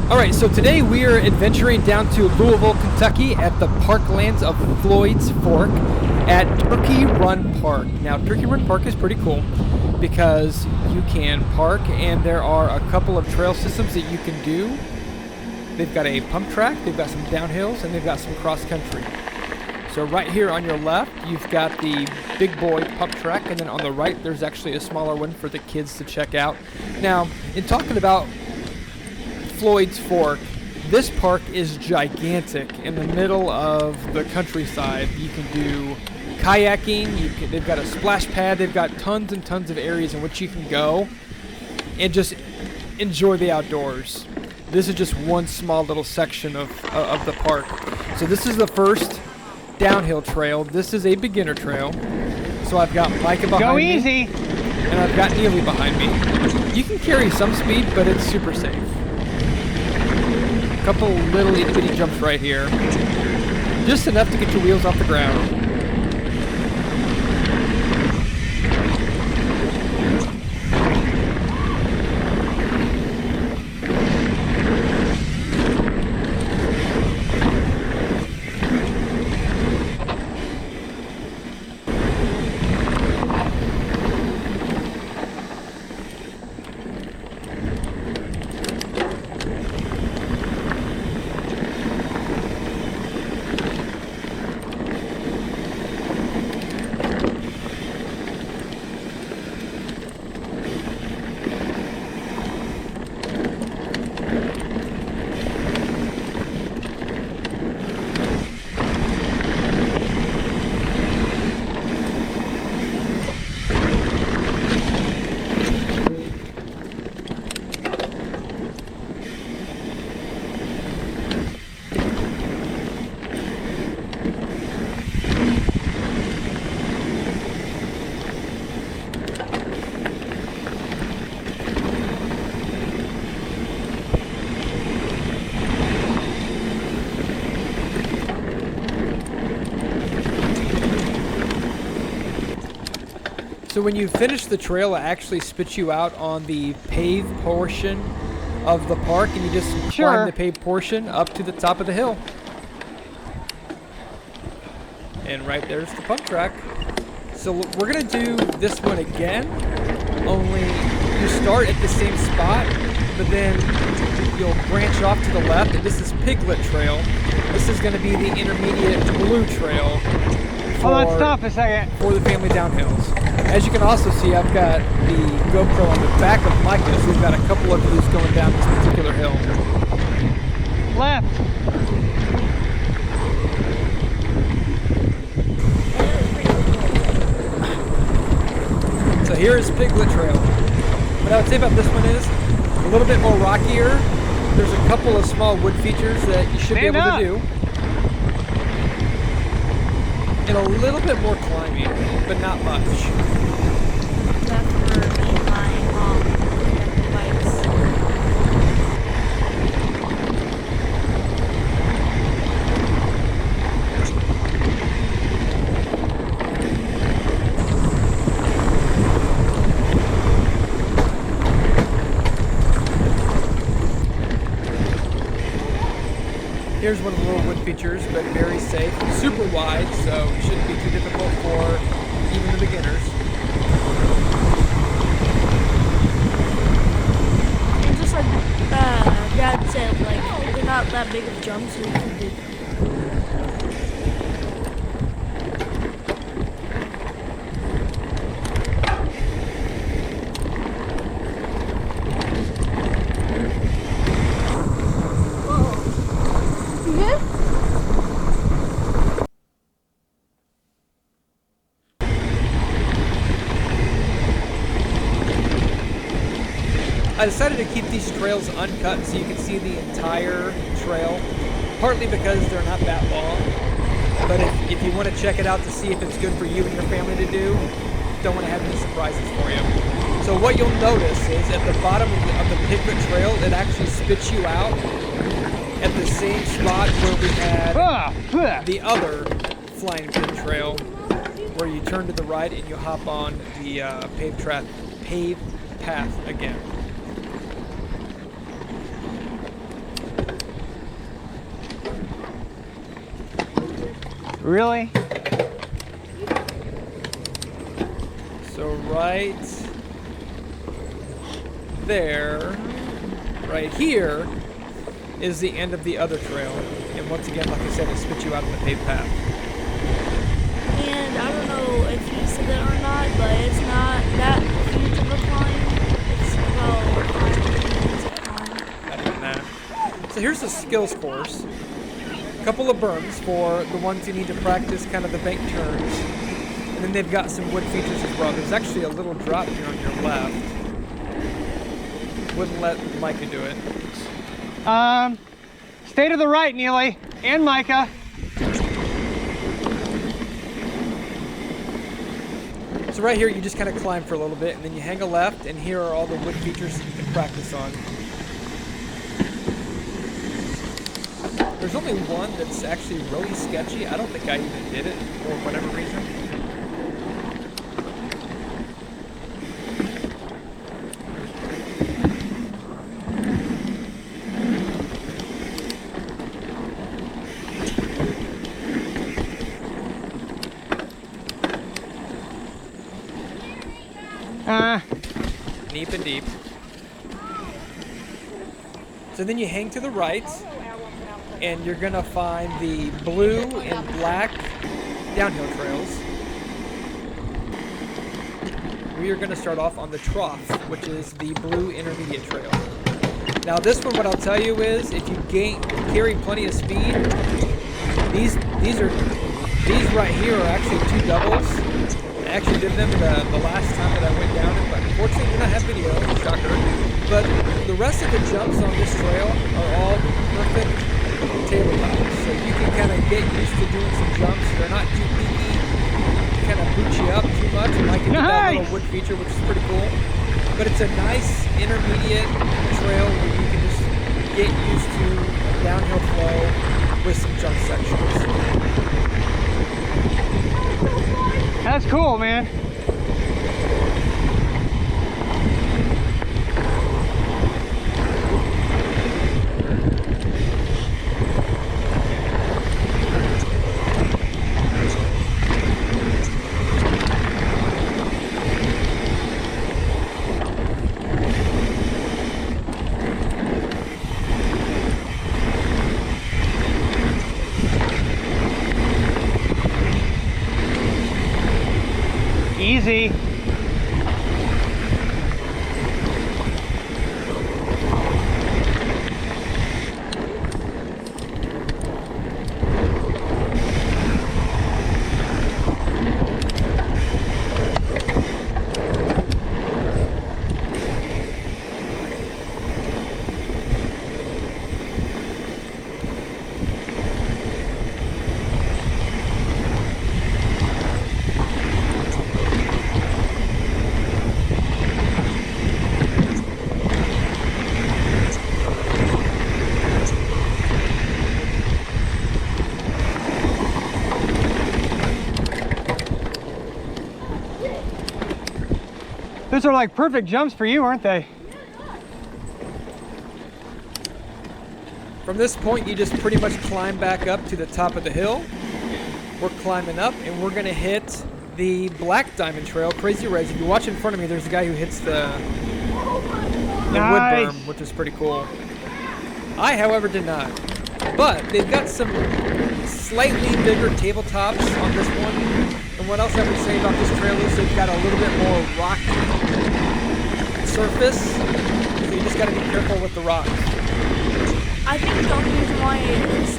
Alright, so today we are adventuring down to Louisville, Kentucky at the parklands of Floyd's Fork at Turkey Run Park. Now, Turkey Run Park is pretty cool because you can park and there are a couple of trail systems that you can do. They've got a pump track, they've got some downhills, and they've got some cross country. So right here on your left, you've got the big boy pump track, and then on the right, there's actually a smaller one for the kids to check out. Now, in talking about Floyd's Fork, this park is gigantic in the middle of the countryside. You can do kayaking, they've got a splash pad, they've got tons and tons of areas in which you can go and just enjoy the outdoors. This is just one small little section of the park. So this is the first downhill trail. This is a beginner trail. So I've got Micah behind me. Go easy! And I've got Neely behind me. You can carry some speed, but it's super safe. A couple little itty bitty jumps right here. Just enough to get your wheels off the ground. So when you finish the trail, it actually spits you out on the paved portion of the park, and you just climb the paved portion up to the top of the hill. And right there's the pump track. So we're gonna do this one again, only you start at the same spot, but then you'll branch off to the left, and this is Piglet Trail. This is gonna be the intermediate blue trail. Hold on, stop a second. For the family downhills. As you can also see, I've got the GoPro on the back of Micah, so we've got a couple of views going down this particular hill. Left. So here is Piglet Trail. What I would say about this one is a little bit more rockier. There's a couple of small wood features that you should be able to do. And a little bit more climbing, but not much. That's for me, my bikes. Here's one of the little wood features, but very safe. Super wide, so it shouldn't be too difficult for even the beginners. And just like Dad said, like they're not that big of jumps, so you can do. I decided to keep these trails uncut so you can see the entire trail, partly because they're not that long, but if you want to check it out to see if it's good for you and your family to do, don't want to have any surprises for you. So what you'll notice is at the bottom of the Piglet Trail, it actually spits you out at the same spot where we had the other Flying Pin Trail, where you turn to the right and you hop on the paved path again. Really? So right there, right here, is the end of the other trail. And once again, like I said, it spits you out on the paved path. And I don't know if you said that or not, but it's not that huge of a climb. It's about 5 minutes of climb. Not even that. So here's the skills course. A couple of berms for the ones who need to practice kind of the bank turns. And then they've got some wood features as well. There's actually a little drop here on your left. Wouldn't let Micah do it. Stay to the right, Neely, and Micah. So right here, you just kind of climb for a little bit, and then you hang a left, and here are all the wood features that you can practice on. There's only one that's actually really sketchy. I don't think I even did it for whatever reason. Deep and deep. So then you hang to the right, and you're gonna find the blue and black downhill trails. We are gonna start off on the Trough, which is the blue intermediate trail. Now this one, what I'll tell you is, if you carry plenty of speed, these right here are actually two doubles. I actually did them the last time that I went down it, but unfortunately we don't have video, shocker. But the rest of the jumps on this trail are all perfect tabletops. So you can kind of get used to doing some jumps. They're not too peaky, kind of boot you up too much. And I can do that little wood feature, which is pretty cool. But it's a nice intermediate trail where you can just get used to a downhill flow with some jump sections. That's cool, man. Easy. Those are like perfect jumps for you, aren't they? From this point, you just pretty much climb back up to the top of the hill. We're climbing up, and we're gonna hit the Black Diamond Trail, Crazy Res. If you watch in front of me, there's a guy who hits the wood berm, which is pretty cool. I, however, did not. But they've got some slightly bigger tabletops on this one. And what else I would say about this trail is they've got a little bit more rocky surface, so you just got to be careful with the rocks. I think the only reason why it's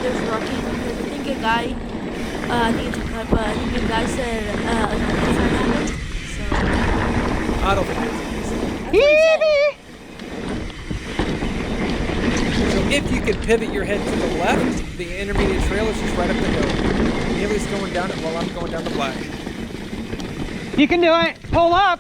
there's rocky is because I think a guy, I think a guy said so. I don't think it's So if you could pivot your head to the left, the intermediate trail is just right up the hill. Neely's going down it while I'm going down the black. You can do it. Pull up.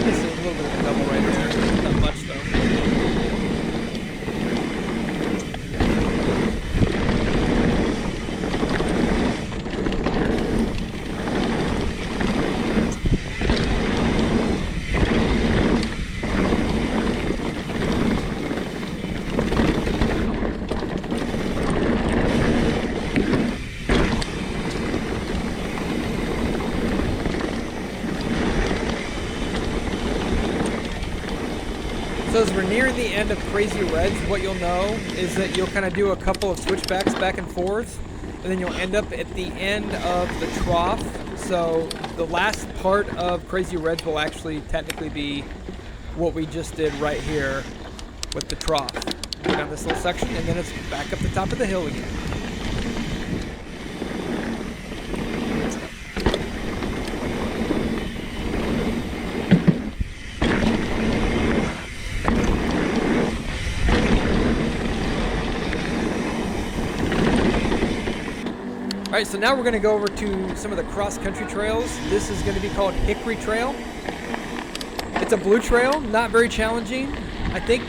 This is a little bit of a double right there. Not much though. So as we're nearing the end of Crazy Reds, what you'll know is that you'll kind of do a couple of switchbacks back and forth, and then you'll end up at the end of the Trough. So the last part of Crazy Reds will actually technically be what we just did right here with the Trough. Go down this little section, and then it's back up the top of the hill again. All right, so now we're going to go over to some of the cross-country trails. This is going to be called Hickory Trail. It's a blue trail, not very challenging. I think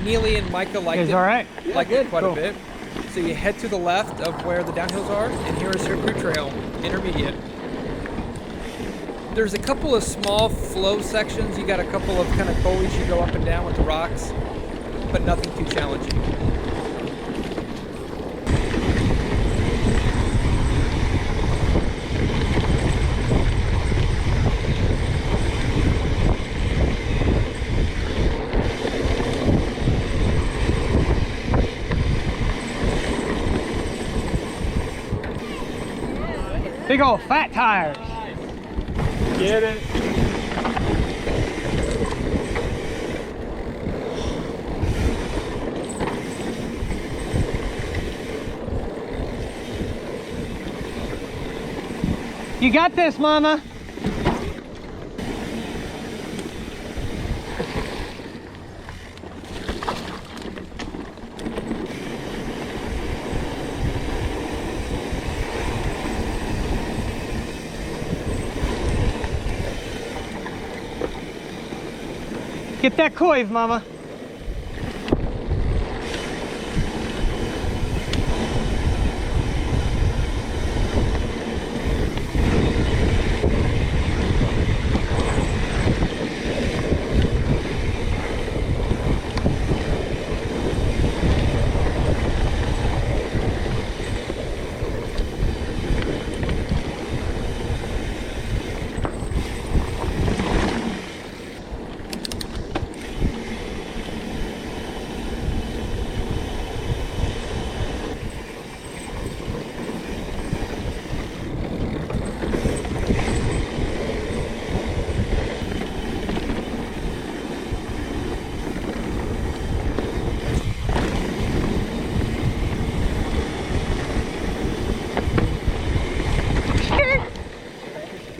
Neely and Micah liked it. All right. Liked it quite a bit. So you head to the left of where the downhills are, and here is Hickory Trail, intermediate. There's a couple of small flow sections. You got a couple of kind of gullies you go up and down with the rocks, but nothing too challenging. Big old fat tires. Get it? You got this, Mama. Get that coive, Mama.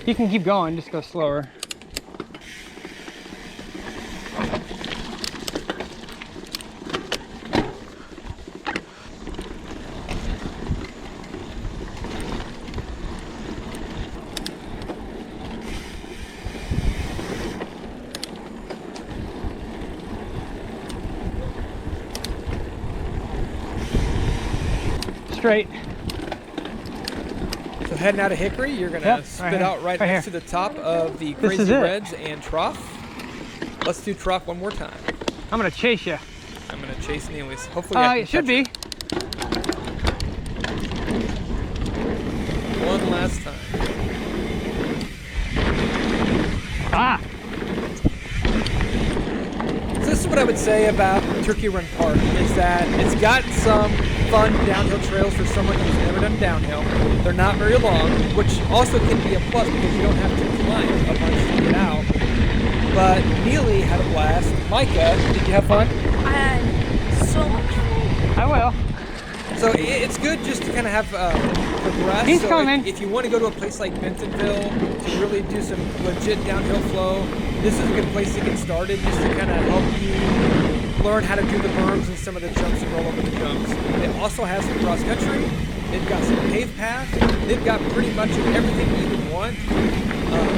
You can keep going, just go slower. Straight. So heading out of Hickory, you're going to spit out right next to the top of the Crazy Reds and Trough. Let's do Trough one more time. I'm going to chase you. I'm going to chase Neely's. Hopefully I can it should be. One last time. Ah! So this is what I would say about Turkey Run Park, is that it's got some fun downhill trails for someone who's never done downhill. They're not very long, which also can be a plus because you don't have to climb a bunch to get out. But Neely had a blast. Micah, did you have fun? I had so much fun. I will. So it's good just to kind of have progress. He's so coming. If you want to go to a place like Bentonville to really do some legit downhill flow, this is a good place to get started, just to kind of help you learn how to do the berms and some of the jumps and roll over the jumps. It also has some cross country. They've got some paved paths. They've got pretty much everything you would want,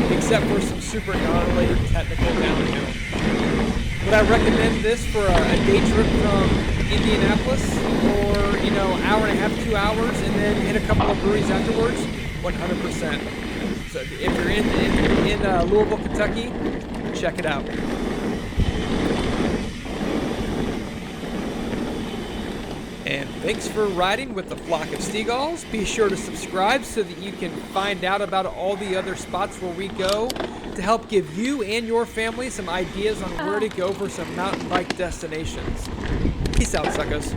except for some super gnarly technical downhill. Would I recommend this for a day trip from Indianapolis, or hour and a half, 2 hours, and then hit a couple of breweries afterwards? 100%. So if you're in Louisville, Kentucky, check it out. And thanks for riding with the flock of seagulls. Be sure to subscribe so that you can find out about all the other spots where we go to help give you and your family some ideas on where to go for some mountain bike destinations. Peace out, suckers.